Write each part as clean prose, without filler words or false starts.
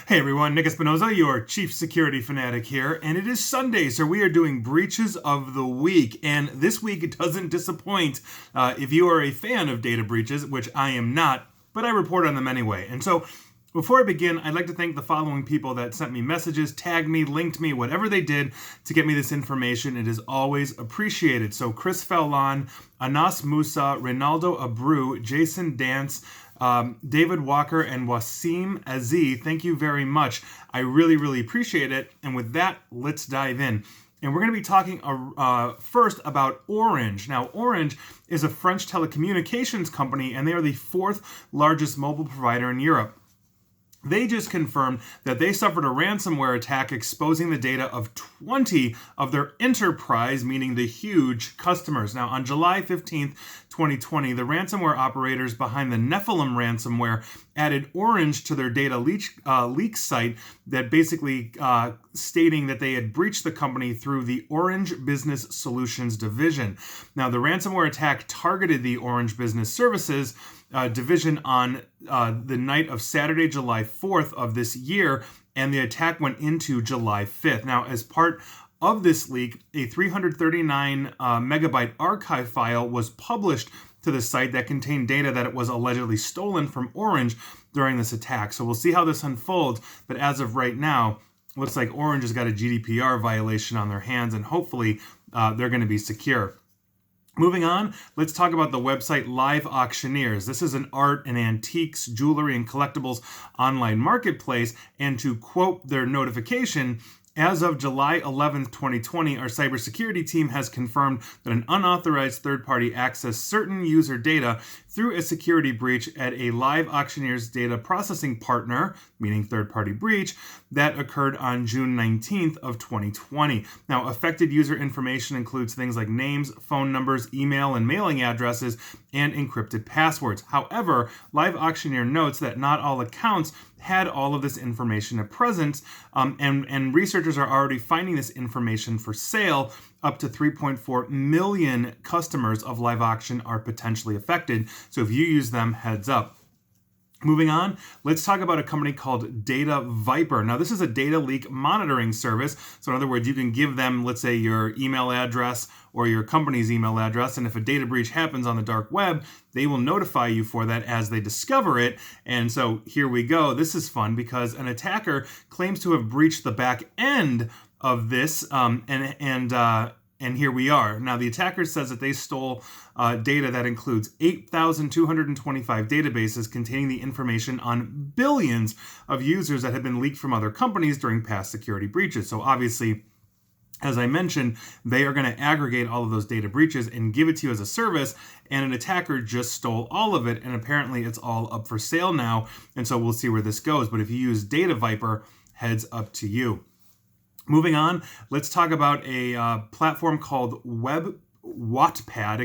Hey everyone, Nick Espinoza, your chief security fanatic here, and it is Sunday, so we are doing breaches of the week. And this week it doesn't disappoint if you are a fan of data breaches, which I am not, but I report on them anyway. And so before I begin, I'd like to thank the following people that sent me messages, tagged me, linked me, whatever they did to get me this information. It is always appreciated. So Chris Fallon, Anas Musa, Ronaldo Abreu, Jason Dance, David Walker, and Wasim Aziz, thank you very much. I really appreciate it. And with that, let's dive in. And we're going to be talking first about Orange. Now, Orange is a French telecommunications company, and they are the fourth largest mobile provider in Europe. They just confirmed that they suffered a ransomware attack exposing the data of 20 of their enterprise, meaning the huge customers. Now, on July 15th, 2020, the ransomware operators behind the Nephilim ransomware added Orange to their data leak site that basically stating that they had breached the company through the Orange Business Solutions division. Now, the ransomware attack targeted the Orange Business Services division on the night of Saturday, July 4th of this year, and the attack went into July 5th. Now, as part of this leak, a 339 megabyte archive file was published to the site that contained data that it was allegedly stolen from Orange during this attack. So we'll see how this unfolds, but as of right now, looks like Orange has got a GDPR violation on their hands, and hopefully they're going to be secure. Moving on, let's talk about the website Live Auctioneers. This is an art and antiques, jewelry, and collectibles online marketplace. And to quote their notification, as of July 11th, 2020, our cybersecurity team has confirmed that an unauthorized third-party accessed certain user data through a security breach at a Live Auctioneers data processing partner, meaning third-party breach, that occurred on June 19th of 2020. Now, affected user information includes things like names, phone numbers, email and mailing addresses, and encrypted passwords. However, Live Auctioneer notes that not all accounts had all of this information at present, and researchers are already finding this information for sale. Up to 3.4 million customers of Live Auction are potentially affected, so if you use them, heads up. Moving on, let's talk about a company called Data Viper. Now, this is a data leak monitoring service. So in other words, you can give them, let's say, your email address or your company's email address, and if a data breach happens on the dark web, they will notify you for that as they discover it. And so here we go. This is fun because an attacker claims to have breached the back end of this, and here we are. Now, the attacker says that they stole data that includes 8,225 databases containing the information on billions of users that have been leaked from other companies during past security breaches. So obviously, as I mentioned, they are going to aggregate all of those data breaches and give it to you as a service, and an attacker just stole all of it, and apparently it's all up for sale now, and so we'll see where this goes. But if you use Data Viper, heads up to you. Moving on, let's talk about a platform called Wattpad.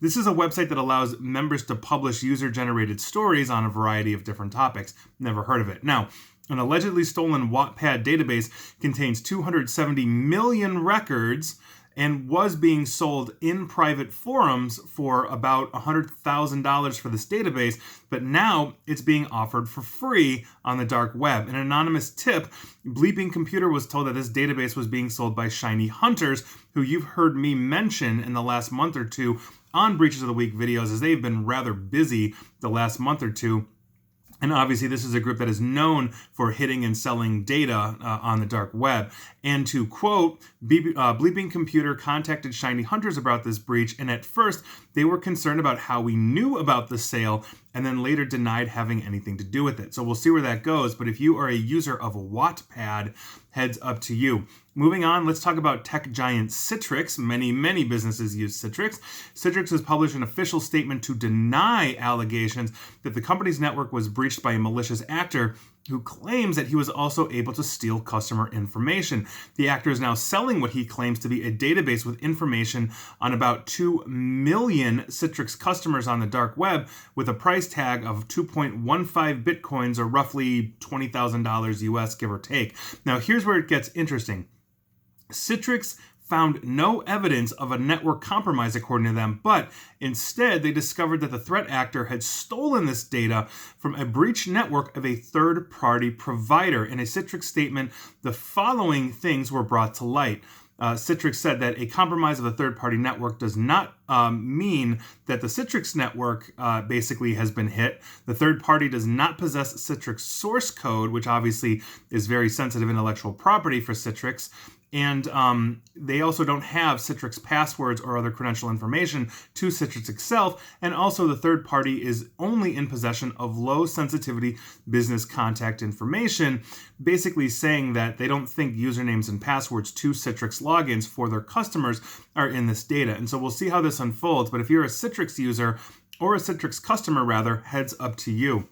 This is a website that allows members to publish user-generated stories on a variety of different topics. Never heard of it. Now, an allegedly stolen Wattpad database contains 270 million records and was being sold in private forums for about $100,000 for this database, but now it's being offered for free on the dark web. An anonymous tip, Bleeping Computer was told that this database was being sold by shiny hunters, who you've heard me mention in the last month or two on Breaches of the Week videos, as they've been rather busy the last month or two. And obviously, this is a group that is known for hitting and selling data on the dark web. And to quote, Bleeping Computer contacted Shiny Hunters about this breach, and at first, they were concerned about how we knew about the sale, and then later denied having anything to do with it. So we'll see where that goes, but if you are a user of Wattpad, heads up to you. Moving on, let's talk about tech giant Citrix. Many businesses use Citrix. Citrix has published an official statement to deny allegations that the company's network was breached by a malicious actor who claims that he was also able to steal customer information. The actor is now selling what he claims to be a database with information on about 2 million Citrix customers on the dark web, with a price tag of 2.15 bitcoins, or roughly $20,000 US, give or take. Now, here's where it gets interesting. Citrix found no evidence of a network compromise, according to them, but instead they discovered that the threat actor had stolen this data from a breach network of a third-party provider. In a Citrix statement, the following things were brought to light. Citrix said that a compromise of a third-party network does not mean that the Citrix network basically has been hit. The third party does not possess Citrix source code, which obviously is very sensitive intellectual property for Citrix. And they also don't have Citrix passwords or other credential information to Citrix itself. And also the third party is only in possession of low sensitivity business contact information, basically saying that they don't think usernames and passwords to Citrix logins for their customers are in this data. And so we'll see how this unfolds. But if you're a Citrix user or a Citrix customer rather, heads up to you.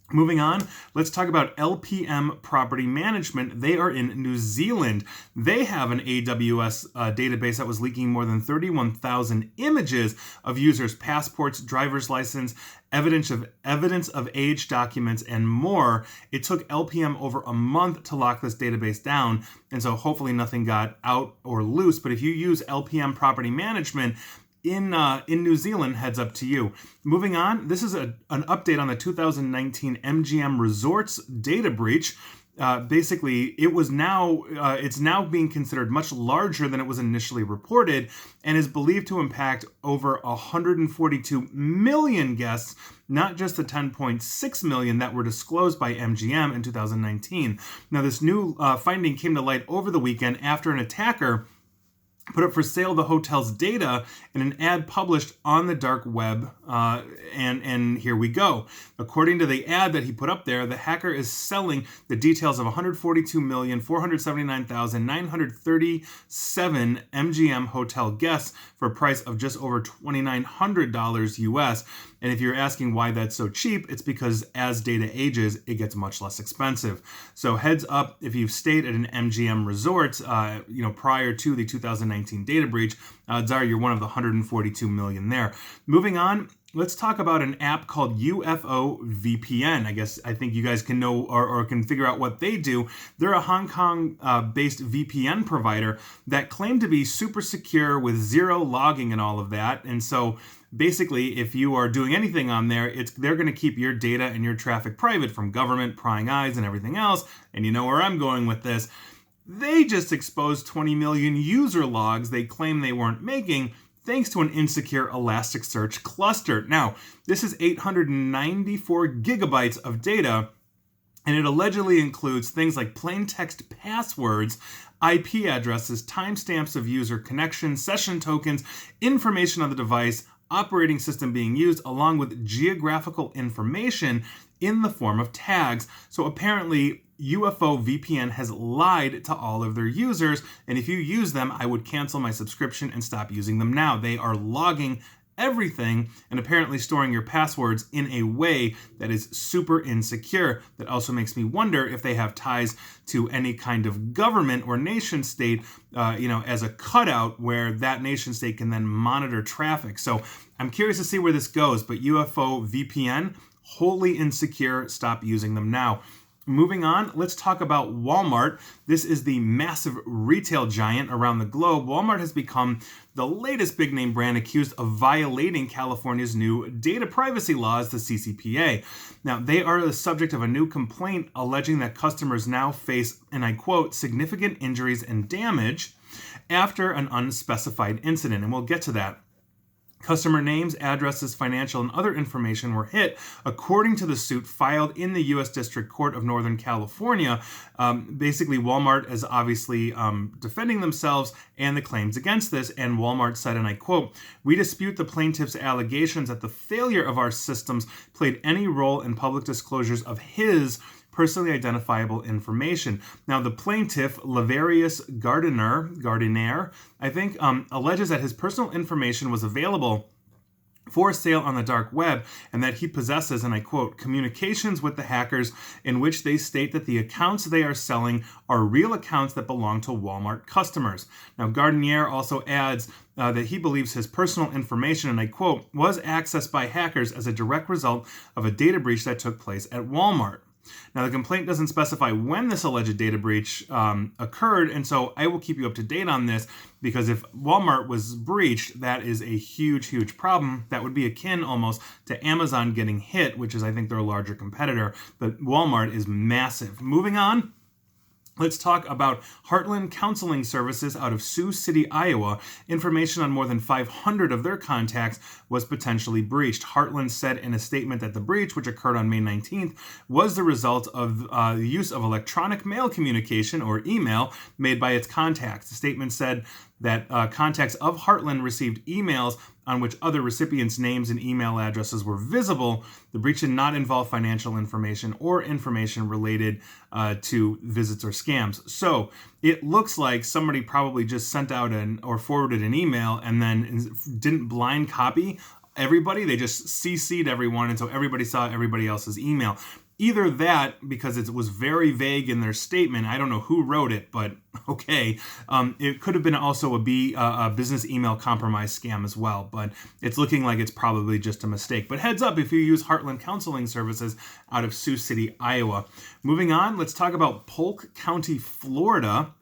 Moving on, let's talk about LPM Property Management. They are in New Zealand. They have an AWS database that was leaking more than 31,000 images of users' passports, driver's license, evidence of age documents, and more. It took LPM over a month to lock this database down, and so hopefully nothing got out or loose. But if you use LPM Property Management in New Zealand, heads up to you. Moving on, this is an update on the 2019 MGM Resorts data breach. Basically, it's now being considered much larger than it was initially reported, and is believed to impact over 142 million guests, not just the 10.6 million that were disclosed by MGM in 2019. Now, this new finding came to light over the weekend after an attacker put up for sale the hotel's data in an ad published on the dark web, and here we go. According to the ad that he put up there, the hacker is selling the details of 142,479,937 MGM hotel guests for a price of just over $2,900 US. And if you're asking why that's so cheap, it's because as data ages, it gets much less expensive. So heads up, if you've stayed at an MGM resort, prior to the 2019 data breach, odds are you're one of the 142 million there. Moving on, let's talk about an app called UFO VPN. I think you guys can know or can figure out what they do. They're a Hong Kong-based VPN provider that claim to be super secure with zero logging and all of that. And so basically, if you are doing anything on there, they're going to keep your data and your traffic private from government, prying eyes, and everything else. And you know where I'm going with this. They just exposed 20 million user logs they claim they weren't making, thanks to an insecure Elasticsearch cluster. Now, this is 894 gigabytes of data, and it allegedly includes things like plain text passwords, IP addresses, timestamps of user connections, session tokens, information on the device, operating system being used, along with geographical information in the form of tags. So apparently, UFO VPN has lied to all of their users, and if you use them, I would cancel my subscription and stop using them now. They are logging everything and apparently storing your passwords in a way that is super insecure. That also makes me wonder if they have ties to any kind of government or nation state, as a cutout where that nation state can then monitor traffic. So I'm curious to see where this goes, but UFO VPN, wholly insecure. Stop using them now. Moving on, let's talk about Walmart. This is the massive retail giant around the globe. Walmart has become the latest big name brand accused of violating California's new data privacy laws, the CCPA. Now, they are the subject of a new complaint alleging that customers now face, and I quote, significant injuries and damage after an unspecified incident, and we'll get to that. Customer names, addresses, financial, and other information were hit, according to the suit filed in the U.S. District Court of Northern California. Basically, Walmart is obviously defending themselves and the claims against this, and Walmart said, and I quote, "We dispute the plaintiff's allegations that the failure of our systems played any role in public disclosures of his personally identifiable information." Now, the plaintiff, Laverius Gardiner, I think, alleges that his personal information was available for sale on the dark web, and that he possesses, and I quote, communications with the hackers in which they state that the accounts they are selling are real accounts that belong to Walmart customers. Now, Gardiner also adds that he believes his personal information, and I quote, was accessed by hackers as a direct result of a data breach that took place at Walmart. Now, the complaint doesn't specify when this alleged data breach occurred, and so I will keep you up to date on this, because if Walmart was breached, that is a huge, huge problem. That would be akin almost to Amazon getting hit, which is, I think, their larger competitor, but Walmart is massive. Moving on. Let's talk about Heartland Counseling Services out of Sioux City, Iowa. Information on more than 500 of their contacts was potentially breached. Heartland said in a statement that the breach, which occurred on May 19th, was the result of the use of electronic mail communication, or email, made by its contacts. The statement said that contacts of Heartland received emails on which other recipients' names and email addresses were visible. The breach did not involve financial information or information related to visits or scams. So it looks like somebody probably just sent out or forwarded an email and then didn't blind copy everybody. They just CC'd everyone, and so everybody saw everybody else's email. Either that, because it was very vague in their statement, I don't know who wrote it, but okay. It could have been also a business email compromise scam as well, but it's looking like it's probably just a mistake. But heads up if you use Heartland Counseling Services out of Sioux City, Iowa. Moving on, let's talk about Polk County, Florida.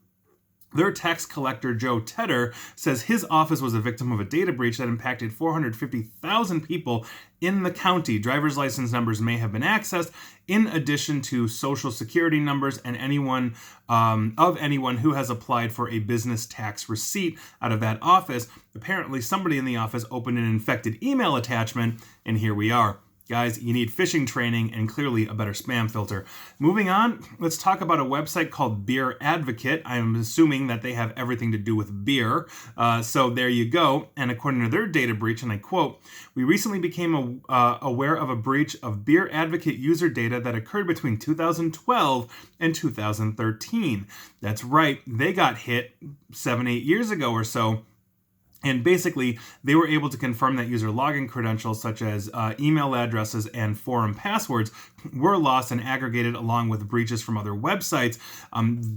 Their tax collector, Joe Tedder, says his office was a victim of a data breach that impacted 450,000 people in the county. Driver's license numbers may have been accessed, in addition to social security numbers and anyone who has applied for a business tax receipt out of that office. Apparently, somebody in the office opened an infected email attachment, and here we are. Guys, you need phishing training and clearly a better spam filter. Moving on, let's talk about a website called Beer Advocate. I'm assuming that they have everything to do with beer. So there you go. And according to their data breach, and I quote, "We recently became aware of a breach of Beer Advocate user data that occurred between 2012 and 2013. That's right. They got hit 7-8 years ago or so. And basically, they were able to confirm that user login credentials, such as email addresses and forum passwords, were lost and aggregated along with breaches from other websites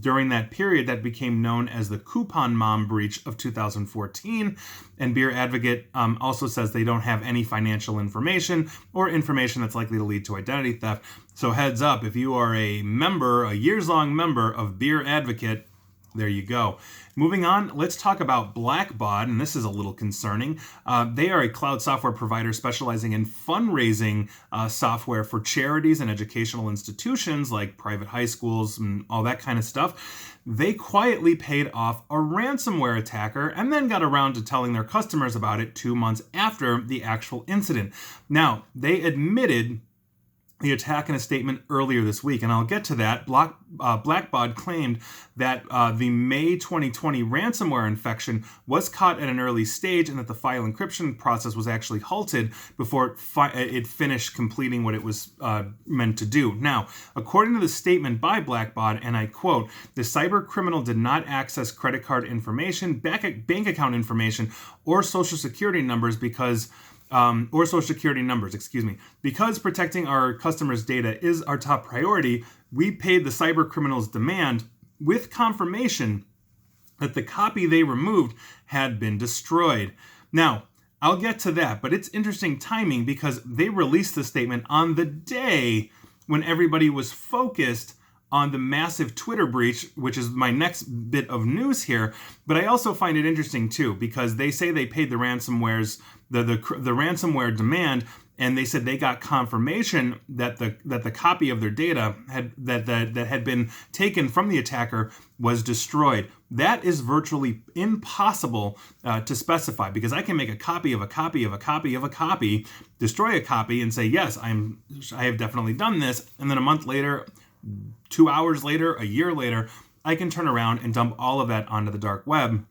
during that period that became known as the Coupon Mom breach of 2014. And Beer Advocate also says they don't have any financial information or information that's likely to lead to identity theft. So heads up, if you are a member, a years-long member of Beer Advocate, there you go. Moving on, let's talk about Blackbaud, and this is a little concerning. They are a cloud software provider specializing in fundraising software for charities and educational institutions like private high schools and all that kind of stuff. They quietly paid off a ransomware attacker and then got around to telling their customers about it 2 months after the actual incident. Now, they admitted the attack in a statement earlier this week, and I'll get to that. Blackbaud claimed that the May 2020 ransomware infection was caught at an early stage and that the file encryption process was actually halted before it finished completing what it was meant to do. Now, according to the statement by Blackbaud, and I quote, "The cyber criminal did not access credit card information, bank account information, or social security numbers because protecting our customers' data is our top priority. We paid the cyber criminal's demand with confirmation that the copy they removed had been destroyed." Now, I'll get to that, but it's interesting timing because they released the statement on the day when everybody was focused on the massive Twitter breach, which is my next bit of news here. But I also find it interesting too, because they say they paid the ransomware demand, and they said they got confirmation that the copy of their data that had been taken from the attacker was destroyed. That is virtually impossible to specify, because I can make a copy of a copy of a copy of a copy, destroy a copy, and say, yes, I have definitely done this, and then a month later, 2 hours later, a year later, I can turn around and dump all of that onto the dark web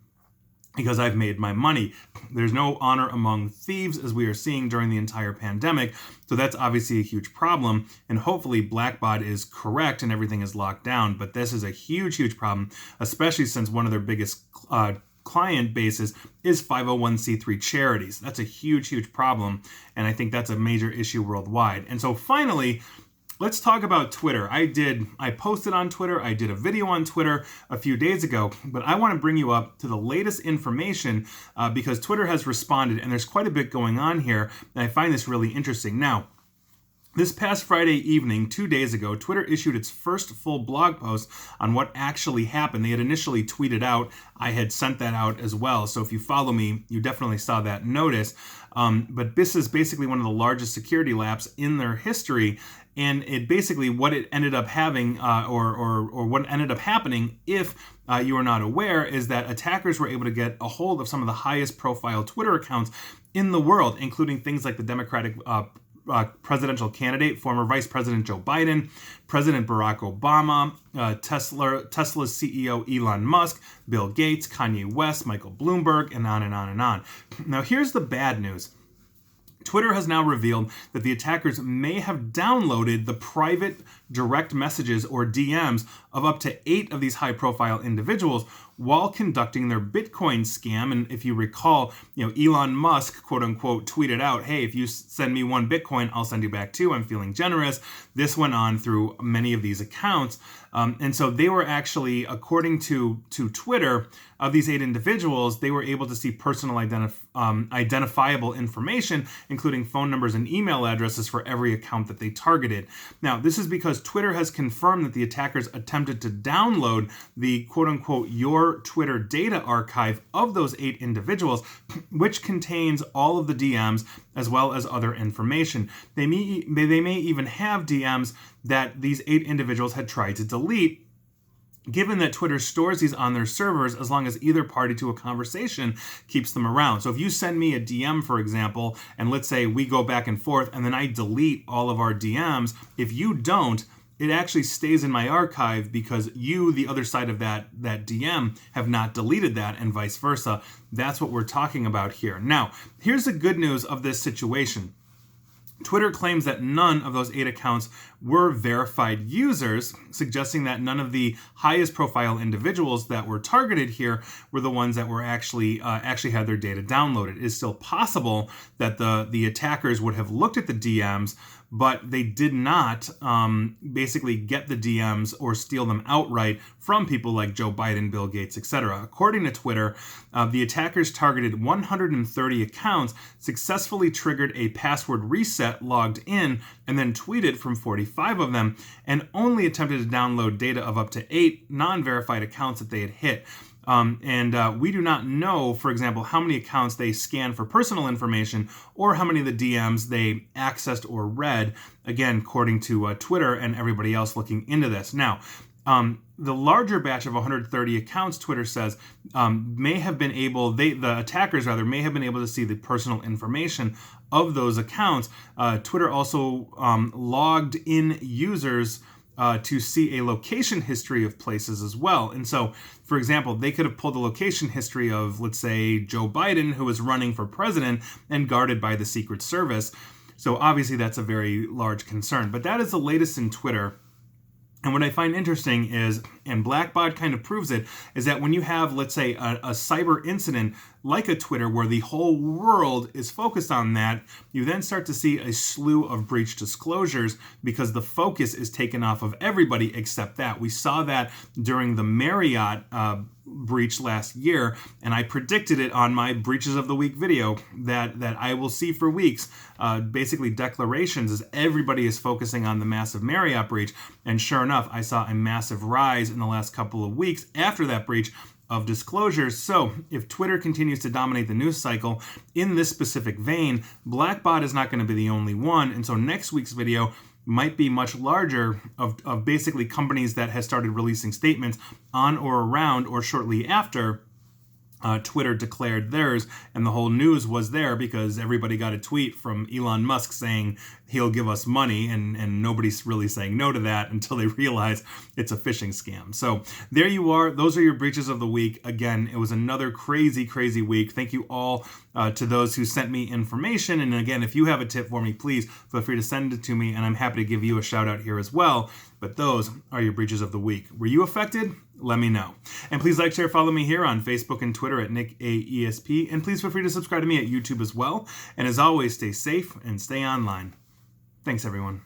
because I've made my money. There's no honor among thieves, as we are seeing during the entire pandemic. So that's obviously a huge problem. And hopefully Blackbaud is correct and everything is locked down. But this is a huge, huge problem, especially since one of their biggest client bases is 501c3 charities. That's a huge, huge problem. And I think that's a major issue worldwide. And so finally, let's talk about Twitter. I posted on Twitter, I did a video on Twitter a few days ago, but I want to bring you up to the latest information because Twitter has responded, and there's quite a bit going on here, and I find this really interesting. Now, This past Friday evening, 2 days ago, Twitter issued its first full blog post on what actually happened. They had initially tweeted out. I had sent that out as well. So if you follow me, you definitely saw that notice. But this is basically one of the largest security lapses in their history. And it basically, what it ended up having, or what ended up happening, if you are not aware, is that attackers were able to get a hold of some of the highest profile Twitter accounts in the world, including things like the Democratic presidential candidate, former Vice President Joe Biden, President Barack Obama, Tesla's CEO Elon Musk, Bill Gates, Kanye West, Michael Bloomberg, and on and on and on. Now, here's the bad news. Twitter has now revealed that the attackers may have downloaded the private direct messages or DMs of up to 8 of these high-profile individuals while conducting their Bitcoin scam. And if you recall, Elon Musk, quote unquote, tweeted out, "Hey, if you send me 1 Bitcoin, I'll send you back 2. I'm feeling generous." This went on through many of these accounts. And so they were actually, according to Twitter, of these 8 individuals, they were able to see personal identifiable information, including phone numbers and email addresses for every account that they targeted. Now, this is because Twitter has confirmed that the attackers attempted to download the quote-unquote your Twitter data archive of those 8 individuals, which contains all of the DMs as well as other information. They may even have DMs that these 8 individuals had tried to delete, given that Twitter stores these on their servers as long as either party to a conversation keeps them around. So if you send me a DM, for example, and let's say we go back and forth and then I delete all of our DMs, if you don't, it actually stays in my archive because you, the other side of that DM, have not deleted that, and vice versa. That's what we're talking about here. Now, here's the good news of this situation. Twitter claims that none of those 8 accounts were verified users, suggesting that none of the highest profile individuals that were targeted here were the ones that were actually had their data downloaded. It is still possible that the attackers would have looked at the DMs, but they did not basically get the DMs or steal them outright from people like Joe Biden, Bill Gates, etc. According to Twitter, the attackers targeted 130 accounts, successfully triggered a password reset, logged in, and then tweeted from 45 of them, and only attempted to download data of up to 8 non-verified accounts that they had hit. We do not know, for example, how many accounts they scanned for personal information or how many of the DMs they accessed or read, again, according to Twitter and everybody else looking into this. Now, the larger batch of 130 accounts, Twitter says, the attackers may have been able to see the personal information of those accounts. Twitter also logged in users to see a location history of places as well. And so, for example, they could have pulled the location history of, let's say, Joe Biden, who was running for president and guarded by the Secret Service. So obviously that's a very large concern. But that is the latest in Twitter. And what I find interesting is, and Blackbaud kind of proves it, is that when you have, let's say, a cyber incident like a Twitter where the whole world is focused on that, you then start to see a slew of breach disclosures because the focus is taken off of everybody except that. We saw that during the Marriott breach last year, and I predicted it on my Breaches of the Week video that I will see for weeks, basically declarations as everybody is focusing on the massive Marriott breach. And sure enough, I saw a massive rise in the last couple of weeks after that breach of disclosures. So if Twitter continues to dominate the news cycle in this specific vein, Blackbaud is not going to be the only one. And so next week's video might be much larger of basically companies that has started releasing statements on or around or shortly after Twitter declared theirs, and the whole news was there because everybody got a tweet from Elon Musk saying he'll give us money, and nobody's really saying no to that until they realize it's a phishing scam. So there you are. Those are your breaches of the week. Again, it was another crazy week. Thank you all to those who sent me information. And again, if you have a tip for me, please feel free to send it to me, and I'm happy to give you a shout out here as well. But those are your breaches of the week. Were you affected? Let me know. And please like, share, follow me here on Facebook and Twitter at NickAESP. And please feel free to subscribe to me at YouTube as well. And as always, stay safe and stay online. Thanks, everyone.